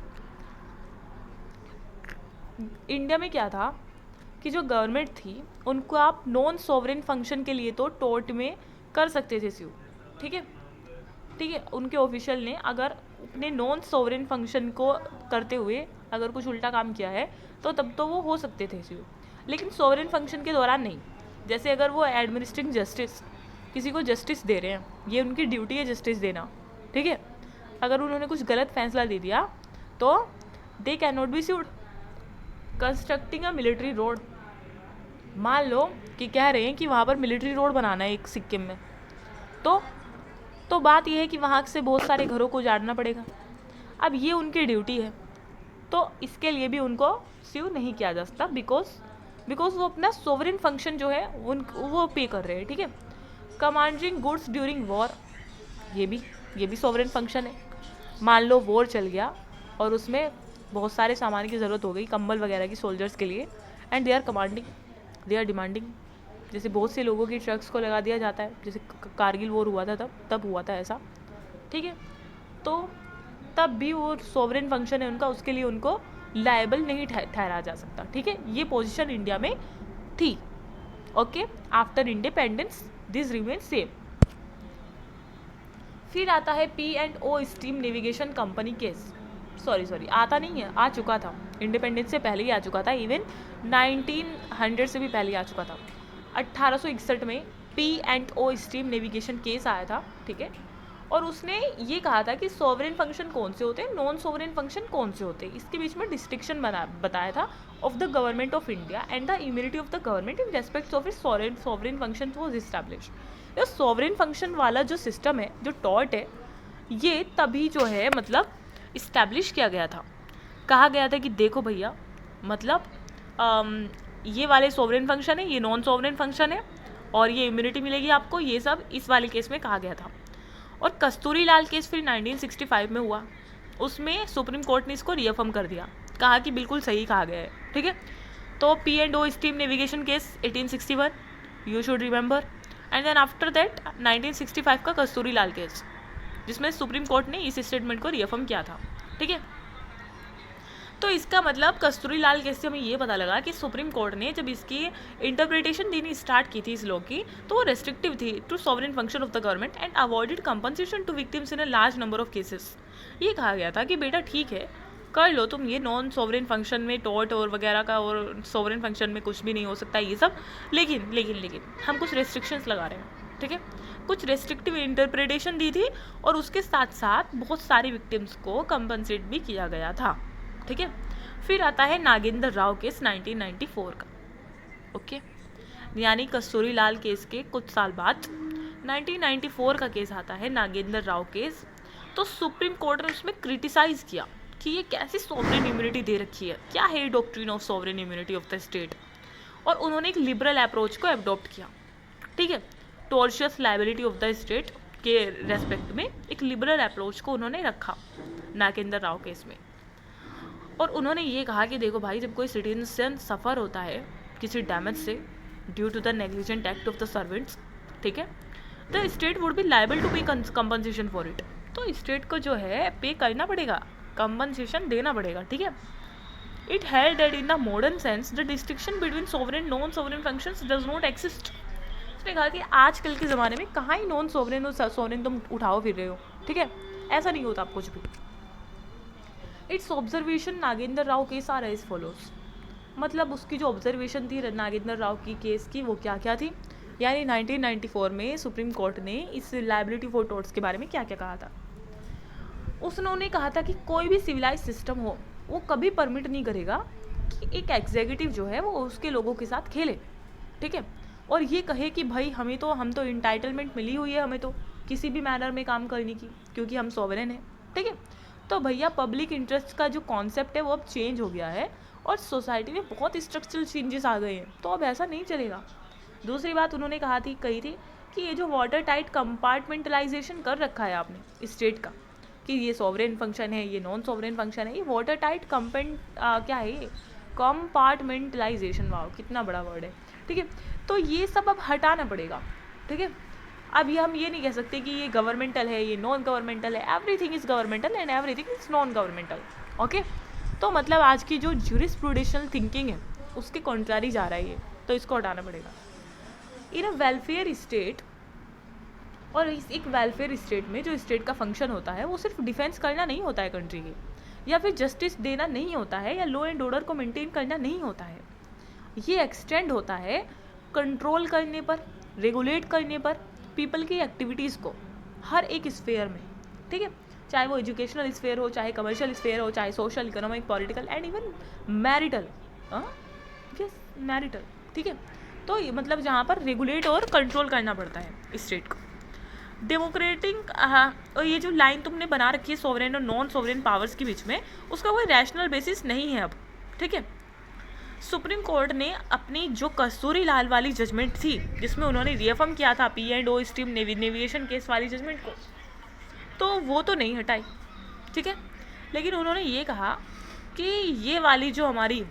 India में क्या था कि जो government थी उनको आप non sovereign function के लिए तो टोर्ट में कर सकते थे स्यू, ठीक है, ठीक है, उनके ऑफिशियल ने अगर अपने नॉन सोवरेन फंक्शन को करते हुए अगर कुछ उल्टा काम किया है तो तब तो वो हो सकते थे स्यू, लेकिन सोवरेन फंक्शन के दौरान नहीं। जैसे अगर वो एडमिनिस्ट्रेटिंग जस्टिस किसी को जस्टिस दे रहे हैं, ये उनकी ड्यूटी है जस्टिस देना, ठीक है। अगर उन्होंने कुछ गलत फैसला दे दिया तो they can not be sued. Constructing a military road, मान लो कि कह रहे हैं कि वहाँ पर मिलिट्री रोड बनाना है एक सिक्किम में, तो बात यह है कि वहाँ से बहुत सारे घरों को उजाड़ना पड़ेगा। अब ये उनकी ड्यूटी है, तो इसके लिए भी उनको स्यू नहीं किया जा सकता, बिकॉज वो अपना सोवरेन फंक्शन जो है वो पे कर रहे हैं, ठीक है। कमांडिंग गुड्स ड्यूरिंग वॉर, ये भी सोवरेन फंक्शन है। मान लो वॉर चल गया और उसमें बहुत सारे सामान की ज़रूरत हो गई, कंबल वगैरह की सोल्जर्स के लिए, एंड दे आर डिमांडिंग। जैसे बहुत से लोगों की ट्रक्स को लगा दिया जाता है, जैसे कारगिल वॉर हुआ था तब हुआ था ऐसा, ठीक है। तो तब भी वो सोवरेन फंक्शन है उनका, उसके लिए उनको लायबल नहीं ठहराया जा सकता, ठीक है। ये पोजीशन इंडिया में थी, okay. After independence this remain same. फिर आता है P&O steam navigation company case. Sorry आता नहीं है, आ चुका था, इंडिपेंडेंस से पहले ही आ चुका था, इवन 1900 से भी पहले आ चुका था। 1861 में P&O स्टीम नेविगेशन केस आया था, ठीक है। और उसने ये कहा था कि सोवरेन फंक्शन कौन से होते हैं, नॉन सोवरेन फंक्शन कौन से होते हैं, इसके बीच में डिस्टिंक्शन बताया था of the government of India and the immunity of the government in respect of its sovereign function was established. ये सोवरेन फंक्शन वाला जो सिस्टम है, जो टॉट है, ये तभी जो है मतलब इस्टेब्लिश किया गया था। कहा गया था कि देखो भैया, मतलब ये वाले सोवरेन फंक्शन है, ये नॉन सोवरेन फंक्शन है, और ये इम्यूनिटी मिलेगी आपको, ये सब इस वाले केस में कहा गया था। और कस्तूरी लाल केस फिर 1965 में हुआ, उसमें सुप्रीम कोर्ट ने इसको रिअफर्म कर दिया, कहा कि बिल्कुल सही कहा गया है, ठीक है। तो P&O steam navigation case 1861, you should remember. And then after that 1965 का कस्तूरी लाल केस, जिसमें सुप्रीम कोर्ट ने इस स्टेटमेंट को रिअफर्म किया था, ठीक है। तो इसका मतलब कस्तूरी लाल केस से हमें ये पता लगा कि सुप्रीम कोर्ट ने जब इसकी इंटरप्रिटेशन देनी स्टार्ट की थी इस लॉ की, तो वो रेस्ट्रिक्टिव थी to sovereign function of the government and avoided compensation to victims in a large number of cases. ये कहा गया था कि बेटा ठीक है, कर लो तुम ये नॉन सॉवरेन फंक्शन में टॉर्ट और वगैरह का, और सॉवरेन फंक्शन में कुछ भी नहीं हो सकता ये सब, लेकिन हम कुछ रेस्ट्रिक्शंस लगा रहे हैं, ठीक है। कुछ रेस्ट्रिक्टिव इंटरप्रिटेशन दी थी और उसके साथ साथ बहुत सारे विक्टिम्स को कंपनसेट भी किया गया था, ठीक है। फिर आता है नागेंद्र राव केस 1994 का, ओके। यानी कस्तूरी लाल केस के कुछ साल बाद 1994 का केस आता है, नागेंद्र राव केस। तो सुप्रीम कोर्ट ने उसमें क्रिटिसाइज किया कि ये कैसी सॉवरेन इम्यूनिटी दे रखी है, क्या है doctrine of sovereign immunity of the state. और उन्होंने एक लिबरल अप्रोच को एडॉप्ट किया, ठीक है। टॉर्शियस लायबिलिटी ऑफ द स्टेट के रेस्पेक्ट में एक लिबरल अप्रोच को उन्होंने रखा नागेंद्र राव केस में। और उन्होंने ये कहा कि देखो भाई, जब कोई सिटीजन सफ़र होता है किसी डैमेज से due to the negligent act of the servants, ठीक है, the state would be liable to pay compensation for it. तो स्टेट को जो है पे करना पड़ेगा, कंपनसेशन देना पड़ेगा, ठीक है। It held that in the modern sense the distinction between sovereign non sovereign functions does not exist. उसने कहा कि आजकल के ज़माने में कहाँ ही नॉन सोवरेन और सोवरेन तुम उठाओ फिर रहे हो, ठीक है, ऐसा नहीं होता आप कुछ भी। It's observation Nagendra Rao case are as follows, मतलब उसकी जो ऑब्जर्वेशन थी नागेंद्र राव की केस की, वो क्या क्या थी। यानी 1994 में सुप्रीम कोर्ट ने इस लायबिलिटी फॉर टॉर्ट्स के बारे में क्या क्या कहा था। उन्होंने कहा था कि कोई भी सिविलाइज सिस्टम हो, वो कभी परमिट नहीं करेगा कि एक एग्जीक्यूटिव जो है वो उसके लोगों के साथ खेले, ठीक है, और ये कहे कि भाई हम तो इंटाइटलमेंट मिली हुई है हमें तो किसी भी मैनर में काम करने की, क्योंकि हम सॉवरेन हैं, ठीक है। तो भैया पब्लिक इंटरेस्ट का जो कॉन्सेप्ट है वो अब चेंज हो गया है और सोसाइटी में बहुत स्ट्रक्चरल चेंजेस आ गए हैं, तो अब ऐसा नहीं चलेगा। दूसरी बात उन्होंने कही थी कि ये जो वाटर टाइट कंपार्टमेंटलाइजेशन कर रखा है आपने स्टेट का, कि ये सॉवरेन फंक्शन है, ये नॉन सॉवरेन फंक्शन है, ये वाटर टाइट क्या है ये कंपार्टमेंटलाइजेशन, वाह कितना बड़ा वर्ड है, ठीक है। तो ये सब अब हटाना पड़ेगा, ठीक है। अब ये हम ये नहीं कह सकते कि ये गवर्नमेंटल है, ये नॉन गवर्नमेंटल है, everything is governmental and everything is non governmental, okay. तो मतलब आज की जो ज्यूरिस्प्रूडेंशियल थिंकिंग है उसके कॉन्ट्रारी जा रहा है ये, तो इसको हटाना पड़ेगा। इन अ वेलफेयर स्टेट, और इस एक वेलफेयर स्टेट में जो स्टेट का फंक्शन होता है वो सिर्फ डिफेंस करना नहीं होता है कंट्री के, या फिर जस्टिस देना नहीं होता है, या लॉ एंड ऑर्डर को मेंटेन करना नहीं होता है। ये एक्सटेंड होता है कंट्रोल करने पर, रेगुलेट करने पर, पीपल की एक्टिविटीज़ को हर एक स्फेयर में, ठीक है, चाहे वो एजुकेशनल स्फेयर हो, चाहे कमर्शियल स्फेयर हो, चाहे social, economic, political and even marital, yes marital, ठीक है। तो ये मतलब जहाँ पर रेगुलेट और कंट्रोल करना पड़ता है स्टेट को। डेमोक्रेटिक, और ये जो लाइन तुमने बना रखी है सोवरेन और नॉन सोवरेन पावर्स के बीच में, उसका कोई रैशनल बेसिस नहीं है अब, ठीक है। सुप्रीम कोर्ट ने अपनी जो कस्तूरी लाल वाली जजमेंट थी, जिसमें उन्होंने रियफर्म किया था P&O स्ट्रीम नेविगेशन केस वाली जजमेंट को, तो वो तो नहीं हटाई, ठीक है। लेकिन उन्होंने ये कहा कि ये वाली जो हमारी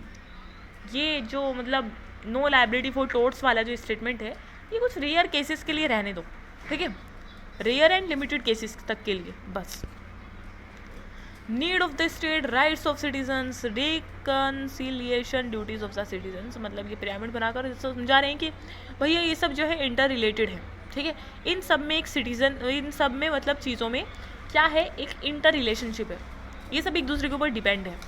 ये जो मतलब नो लायबिलिटी फॉर टोर्ट्स वाला जो स्टेटमेंट है, ये कुछ रेयर केसेस के लिए रहने दो, ठीक है, रेयर एंड लिमिटेड केसेस तक के लिए बस। Need of the state, rights of citizens, reconciliation duties of the citizens, मतलब ये पिरामिड बनाकर समझा रहे हैं कि भैया ये सब जो है इंटर रिलेटेड है, ठीक है। इन सब में एक सिटीजन, इन सब में मतलब चीज़ों में क्या है, एक इंटर रिलेशनशिप है, ये सब एक दूसरे के ऊपर डिपेंड है।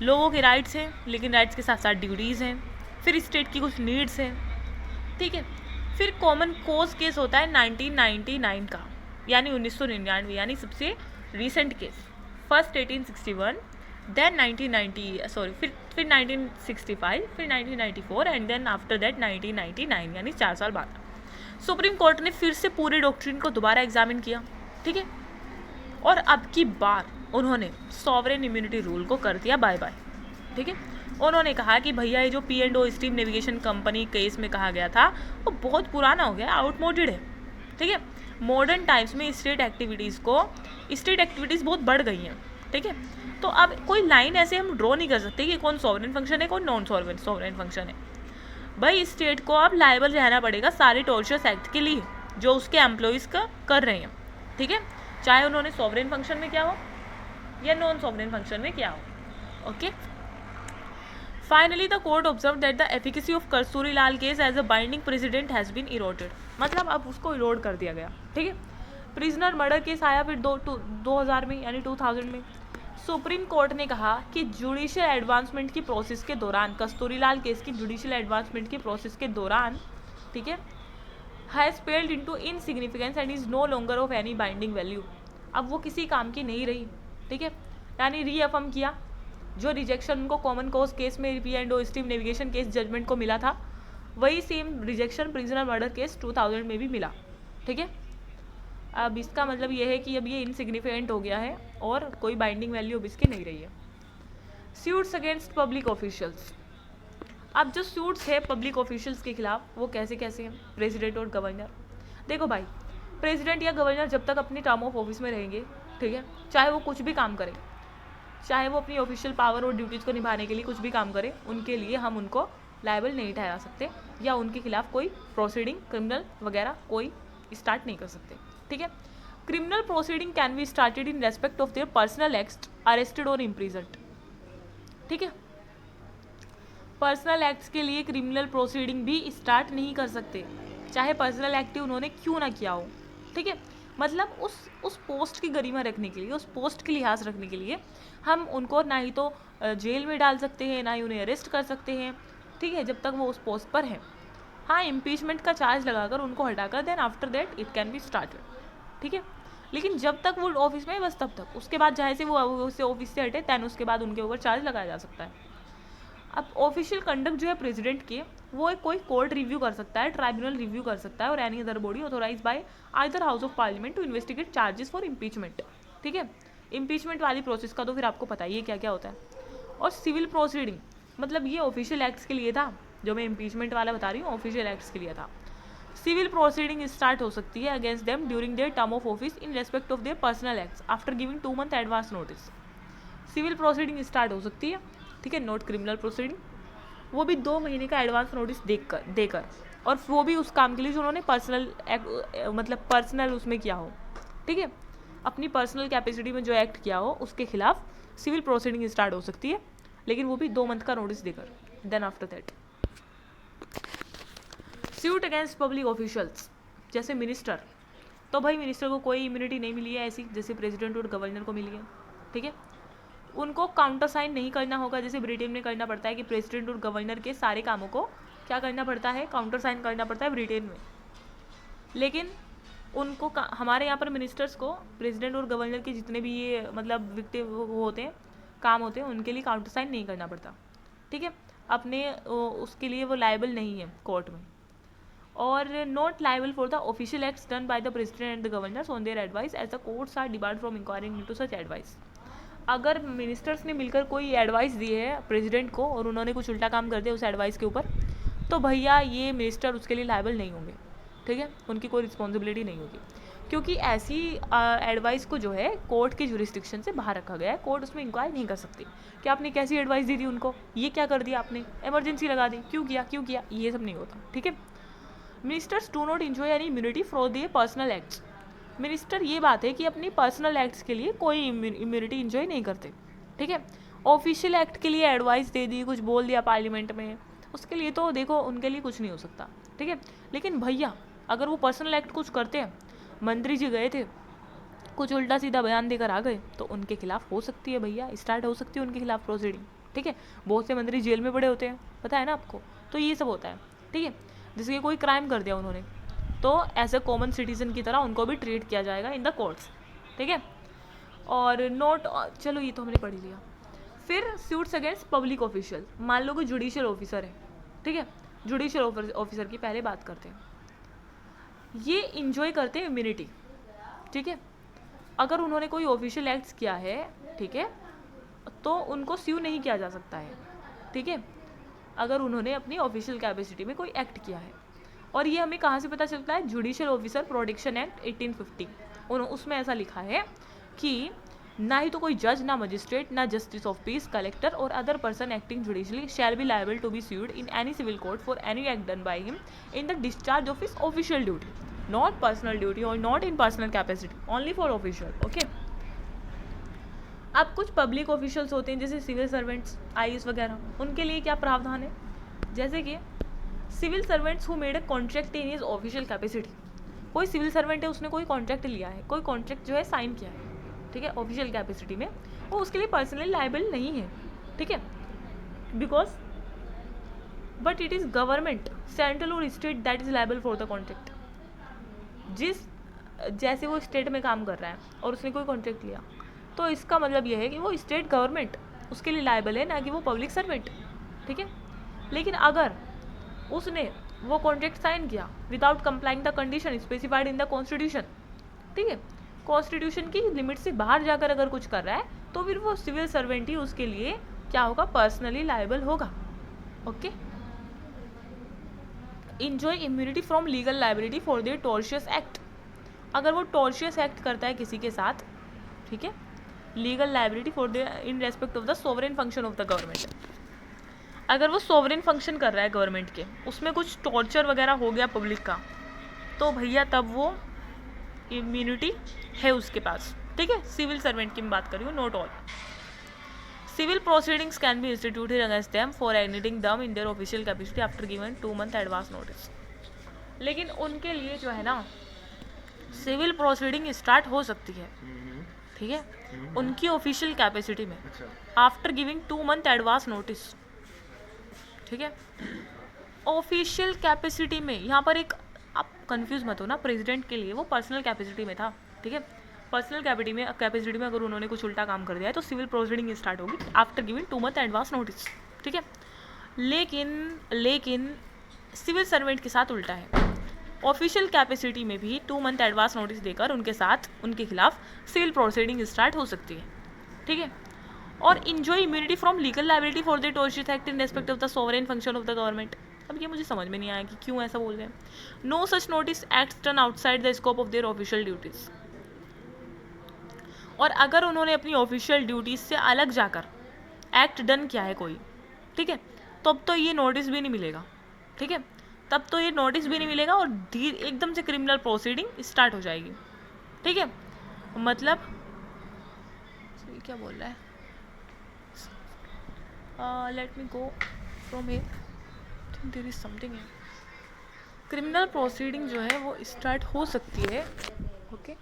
लोगों के राइट्स हैं, लेकिन राइट्स के साथ साथ ड्यूटीज़ हैं, फिर स्टेट की कुछ नीड्स हैं, ठीक है। फिर कॉमन कोज केस होता है 1999 का, यानी 1999, यानी सबसे recent case, first 1861, then 1990, sorry फिर 1965, फिर 1994 एंड देन आफ्टर दैट 1999, यानी 4 साल बाद सुप्रीम कोर्ट ने फिर से पूरे डॉक्ट्रिन को दोबारा एग्जामिन किया, ठीक है। और अब की बार उन्होंने सॉवरेन इम्यूनिटी रूल को कर दिया बाय बाय, ठीक है। उन्होंने कहा कि भैया ये जो P&O stream navigation company case में कहा गया था वो बहुत पुराना हो गया, आउटमोडेड है, ठीक है। मॉडर्न टाइम्स में स्टेट एक्टिविटीज़ बहुत बढ़ गई हैं, ठीक है। तो अब कोई लाइन ऐसे हम ड्रॉ नहीं कर सकते कि कौन सॉवरेन फंक्शन है, कौन नॉन सॉवरेन फंक्शन है। भाई स्टेट को अब लायबल रहना पड़ेगा सारे टॉर्चर्स एक्ट के लिए जो उसके एम्प्लॉयज़ का कर रहे हैं, ठीक है, चाहे उन्होंने सॉवरेन फंक्शन में किया हो या नॉन सॉवरेन फंक्शन में किया हो, okay. Finally the court observe that the efficacy of Kasturi Lal case as a binding president has been eroded, मतलब अब उसको इरोड कर दिया गया, ठीक है। प्रिजनर मर्डर केस आया फिर 2000 में, यानी 2000 में। सुप्रीम कोर्ट ने कहा कि जुडिशियल एडवांसमेंट की प्रोसेस के दौरान, कस्तूरी लाल केस की जुडिशियल एडवांसमेंट की प्रोसेस के दौरान, ठीक है, has failed into insignificance and is no longer of any binding value, अब वो किसी काम की नहीं रही, ठीक है। यानी रीअफर्म किया जो रिजेक्शन उनको कॉमन कॉज केस में P&O stream navigation case judgement को मिला था, वही same rejection prisoner murder case 2000 में भी मिला, ठीक है। अब इसका मतलब ये है कि अब ये इनसिग्निफिकेंट हो गया है और कोई बाइंडिंग वैल्यू अब इसकी नहीं रही है। सूट्स अगेंस्ट पब्लिक ऑफिशियल्स, अब जो सूट्स है पब्लिक ऑफिशियल्स के खिलाफ वो कैसे कैसे हैं, प्रेसिडेंट और गवर्नर। देखो भाई, प्रेसिडेंट या गवर्नर जब तक अपनी टर्म ऑफ ऑफिस में रहेंगे, ठीक है, चाहे वो कुछ भी काम करें, चाहे वो अपनी ऑफिशियल पावर और ड्यूटीज़ को निभाने के लिए कुछ भी काम करें, उनके लिए हम उनको लायबल नहीं ठहरा सकते या उनके खिलाफ कोई प्रोसीडिंग क्रिमिनल वगैरह कोई स्टार्ट नहीं कर सकते, ठीक है। Criminal proceeding can be started in respect of their personal acts arrested और इम्प्रिजन्ड, ठीक है। पर्सनल एक्ट्स के लिए क्रिमिनल प्रोसीडिंग भी स्टार्ट नहीं कर सकते, चाहे पर्सनल एक्ट उन्होंने क्यों ना किया हो, ठीक है। मतलब उस पोस्ट की गरिमा रखने के लिए, उस पोस्ट की लिहाज रखने के लिए हम उनको ना ही तो जेल में डाल सकते हैं, ना ही उन्हें अरेस्ट कर सकते हैं, ठीक है, जब तक वो उस पोस्ट पर हैं। हाँ, इम्पीचमेंट का चार्ज लगाकर उनको हटाकर then after that it can be started, ठीक है। लेकिन जब तक वो ऑफिस में है बस तब तक, उसके बाद चाहे से वो उससे ऑफिस से हटे दैन उसके बाद उनके ऊपर चार्ज लगाया जा सकता है। अब ऑफिशियल कंडक्ट जो है प्रेसिडेंट के, वो एक कोई कोर्ट रिव्यू कर सकता है, ट्राइब्यूनल रिव्यू कर सकता है और any other body authorise by either house of parliament to investigate charges for impeachment, ठीक है। इम्पीचमेंट वाली प्रोसेस का तो फिर आपको पता ही है क्या क्या होता है। और सिविल प्रोसीडिंग, मतलब ये ऑफिशियल एक्ट्स के लिए था, जो मैं इम्पीचमेंट वाला बता रही हूँ ऑफिशियल एक्ट्स के लिए था। सिविल प्रोसीडिंग स्टार्ट हो सकती है against them during their term of office in respect of their personal acts after giving 2 month advance notice. Civil proceeding start हो सकती है, ठीक है, नॉट क्रिमिनल प्रोसीडिंग, वो भी 2 महीने का एडवांस नोटिस देकर और वो भी उस काम के लिए जो उन्होंने पर्सनल उसमें किया हो, ठीक है, अपनी पर्सनल कैपेसिटी में जो एक्ट किया हो उसके खिलाफ सिविल प्रोसीडिंग स्टार्ट हो सकती है, लेकिन वो भी 2 month का नोटिस देकर। Then after that suit against public officials, जैसे मिनिस्टर, तो भाई मिनिस्टर को कोई इम्यूनिटी नहीं मिली है ऐसी जैसे प्रेसिडेंट और गवर्नर को मिली है, ठीक है। उनको काउंटर साइन नहीं करना होगा जैसे ब्रिटेन में करना पड़ता है कि प्रेसिडेंट और गवर्नर के सारे कामों को क्या करना पड़ता है, काउंटर साइन करना पड़ता है ब्रिटेन में, लेकिन उनको हमारे यहाँ पर मिनिस्टर्स को प्रेसिडेंट और गवर्नर के जितने भी ये मतलब विक्टिम होते हैं, काम होते हैं, उनके लिए काउंटर साइन नहीं करना पड़ता, ठीक है। अपने उसके लिए वो लायबल नहीं है कोर्ट में। और not liable for the official acts done by the president and the governors on their advice as the courts are debarred from inquiring into such advice. अगर मिनिस्टर्स ने मिलकर कोई एडवाइस दी है प्रेसिडेंट को और उन्होंने कुछ उल्टा काम कर दिया उस एडवाइस के ऊपर, तो भैया ये मिनिस्टर उसके लिए लायबल नहीं होंगे, ठीक है। उनकी कोई रिस्पॉन्सिबिलिटी नहीं होगी, क्योंकि ऐसी एडवाइस को जो है कोर्ट के जुरिस्डिक्शन से बाहर रखा गया है। कोर्ट उसमें इंक्वायर नहीं कर सकती कि आपने कैसी एडवाइस दी थी उनको, ये क्या कर दिया आपने, इमरजेंसी लगा दी, क्यों किया, ये सब नहीं होता, ठीक है। Ministers do not enjoy any immunity for their personal acts. Minister ये बात है कि अपनी पर्सनल एक्ट्स के लिए कोई इम्यूनिटी इंजॉय नहीं करते, ठीक है। ऑफिशियल एक्ट के लिए एडवाइस दे दी, कुछ बोल दिया पार्लियामेंट में, उसके लिए तो देखो उनके लिए कुछ नहीं हो सकता, ठीक है। लेकिन भैया अगर वो पर्सनल एक्ट कुछ करते हैं, मंत्री जी गए थे कुछ उल्टा सीधा बयान देकर आ गए, तो उनके खिलाफ हो सकती है भैया, स्टार्ट हो सकती है उनके खिलाफ प्रोसीडिंग, ठीक है। बहुत से मंत्री जेल में पड़े होते हैं, पता है ना आपको, तो ये सब होता है, ठीक है। जिसके कोई क्राइम कर दिया उन्होंने, तो एज ए कॉमन सिटीजन की तरह उनको भी ट्रीट किया जाएगा इन द कोर्ट्स, ठीक है। और नोट, चलो ये तो हमने पढ़ लिया। फिर सूट्स अगेंस्ट पब्लिक ऑफिशियल, मान लो कोई जुडिशियल ऑफिसर है, ठीक है। जुडिशियल ऑफिसर की पहले बात करते हैं। ये इंजॉय करते हैं इम्यूनिटी, ठीक है। अगर उन्होंने कोई ऑफिशियल एक्ट्स किया है, ठीक है, तो उनको स्यू नहीं किया जा सकता है, ठीक है, अगर उन्होंने अपनी ऑफिशियल कैपेसिटी में कोई एक्ट किया है। और ये हमें कहाँ से पता चलता है, जुडिशियल ऑफिसर प्रोटेक्शन एक्ट 1850, उसमें ऐसा लिखा है कि ना ही तो कोई जज, ना मजिस्ट्रेट, ना जस्टिस ऑफ पीस, कलेक्टर और other person acting judicially shall be liable to be sued in any civil court for any act done by him in the discharge of his official duty, not personal duty or not in personal capacity, only for official, okay। अब कुछ public officials होते हैं जैसे civil servants, IAS वगैरह, उनके लिए क्या प्रावधान है, जैसे कि civil servants who made a contract in his official capacity. कोई सिविल सर्वेंट है, उसने कोई कॉन्ट्रैक्ट लिया है, कोई कॉन्ट्रैक्ट जो है साइन किया है, ठीक है, ऑफिशियल कैपेसिटी में, वो उसके लिए पर्सनली लायबल नहीं है, ठीक है, because but it is government, central और state that is liable for the contract. जैसे वो स्टेट में काम कर रहा है और उसने कोई कॉन्ट्रैक्ट लिया, तो इसका मतलब यह है कि वो स्टेट गवर्नमेंट उसके लिए लायबल है, ना कि वो पब्लिक सर्वेंट, ठीक है। लेकिन अगर उसने वो कॉन्ट्रैक्ट साइन किया without complying the condition specified in the constitution, ठीक है, कॉन्स्टिट्यूशन की लिमिट से बाहर जाकर अगर कुछ कर रहा है, तो फिर वो सिविल सर्वेंट ही उसके लिए क्या होगा, पर्सनली लायबल होगा, okay. Enjoy immunity from legal liability for their tortious act. अगर वो टॉर्शियस एक्ट करता है किसी के साथ, ठीक है, legal liability for their in respect of the sovereign function of the government. अगर वो सोवरेन फंक्शन कर रहा है गवर्नमेंट के, उसमें कुछ टॉर्चर वगैरह हो गया पब्लिक का, तो भैया तब वो इम्यूनिटी है उसके पास, ठीक है। सिविल सर्वेंट की मैं बात कर रही हूँ, not all. Civil proceedings can be instituted against them for anything done in their official capacity after given 2 month advance notice. लेकिन उनके लिए जो है ना, सिविल प्रोसीडिंग स्टार्ट हो सकती है, ठीक है, उनकी ऑफिशियल कैपेसिटी में after giving 2 month advance notice, ठीक है। ऑफिशियल कैपेसिटी में यहाँ पर एक, आप कंफ्यूज मत हो ना, प्रेसिडेंट के लिए वो पर्सनल कैपेसिटी में था, ठीक है। पर्सनल कैपेसिटी में अगर उन्होंने कुछ उल्टा काम कर दिया है तो सिविल प्रोसीडिंग स्टार्ट होगी after giving 2 month advance notice, ठीक है। लेकिन सिविल सर्वेंट के साथ उल्टा है, ऑफिशियल कैपेसिटी में भी 2 month एडवांस नोटिस देकर उनके खिलाफ सिविल प्रोसीडिंग स्टार्ट हो सकती है, ठीक है। और enjoy immunity from legal liability for the tortious act in respect of the sovereign function of the government. अब ये मुझे समझ में नहीं आया कि क्यों ऐसा बोल रहे हैं। No such notice acts done outside the scope of their official duties. और अगर उन्होंने अपनी ऑफिशियल ड्यूटीज से अलग जाकर एक्ट डन किया है कोई, ठीक है, तो अब तो ये नोटिस भी नहीं मिलेगा, ठीक है, तब तो ये नोटिस भी नहीं मिलेगा और एकदम से क्रिमिनल प्रोसीडिंग स्टार्ट हो जाएगी, ठीक है। मतलब क्या बोल रहा है, let me go from here, think there is something. Criminal proceeding जो है वो स्टार्ट हो सकती है, okay.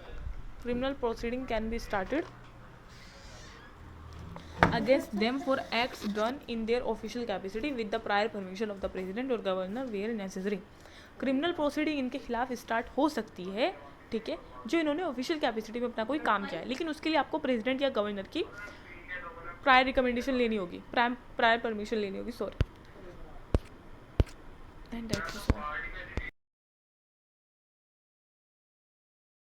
Criminal proceeding can be started against them for acts done in their official capacity with the prior permission of the president or governor where necessary। Criminal proceeding इनके खिलाफ start हो सकती है, ठीक है, जो इन्होंने ऑफिशियल कैपेसिटी में अपना कोई काम किया है, लेकिन उसके लिए आपको प्रेसिडेंट या गवर्नर की प्रायर रिकमेंडेशन लेनी होगी, प्रायर परमिशन लेनी होगी, सॉरी। And that's all.